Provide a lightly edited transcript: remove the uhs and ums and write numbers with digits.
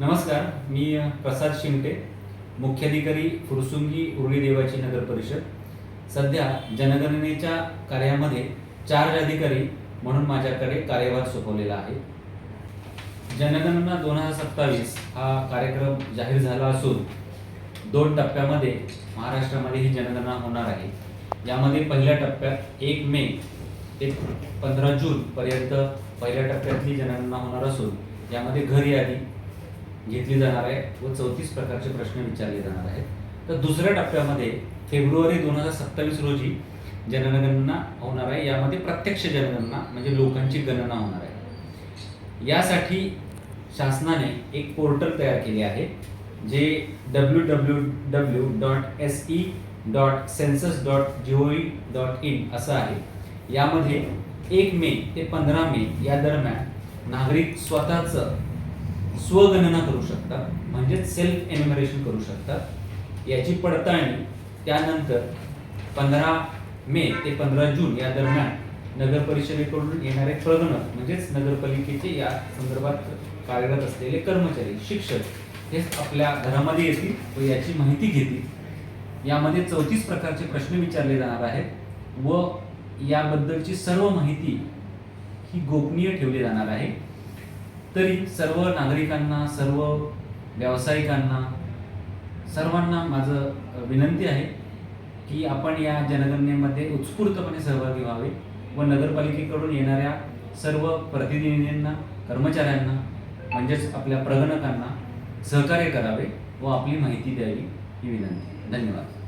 नमस्कार, मी प्रसाद शिंगटे, मुख्याधिकारी फुरसुंगी उरुळी देवाची नगर परिषद. सध्या जनगणनेच्या कार्यामध्ये चार्ज अधिकारी म्हणून माझ्याकडे कार्यभार सोपवलेला आहे. जनगणना 2027 हा कार्यक्रम जाहीर झाला असून 2 टप्प्यामध्ये महाराष्ट्रामध्ये ही जनगणना होणार आहे. यामध्ये पहिल्या टप्प्यात 1 मे ते 15 जून पर्यंत पहिल्या टप्प्यातली जनगणना होणार असून यामध्ये घर यादी घेतली जाणार आहे व 34 प्रकारचे प्रश्न विचारले जाणार आहेत. तर दुसऱ्या टप्प्यामध्ये फेब्रुवारी 2027 रोजी जनगणना होणार आहे. यामध्ये प्रत्यक्ष जनगणना म्हणजे लोकांची गणना होणार आहे. यासाठी शासनाने एक पोर्टल तयार केले आहे जे www.se.census.gov.in असं आहे. यामध्ये 1 मे ते 15 मे या दरम्यान नागरिक स्वतःचं स्वगणना करू शकतात, म्हणजे सेल्फ एन्युमरेशन करू शकतात. याची पडताळणी त्यानंतर 15 मे ते 15 जून या दरम्यान नगर परिषदेकडून येणारे प्रगणक म्हणजेच नगरपालिकेचे या संदर्भात कार्यरत असलेले कर्मचारी, शिक्षक हे आपल्या घरामध्ये येतील व याची माहिती घेतील. यामध्ये 34 प्रकारचे प्रश्न विचारले जाणार आहेत व याबद्दलची सर्व माहिती ही गोपनीय ठेवली जाणार आहे. तरी सर्व नागरिकांना, सर्व व्यावसायिकांना, सर्वांना माझं विनंती आहे की आपण या जनगणनेमध्ये उत्स्फूर्तपणे सहभागी व्हावे व नगरपालिकेकडून येणाऱ्या सर्व प्रतिनिधींना, कर्मचाऱ्यांना म्हणजेच आपल्या प्रगणकांना सहकार्य करावे व आपली माहिती द्यावी ही विनंती. धन्यवाद.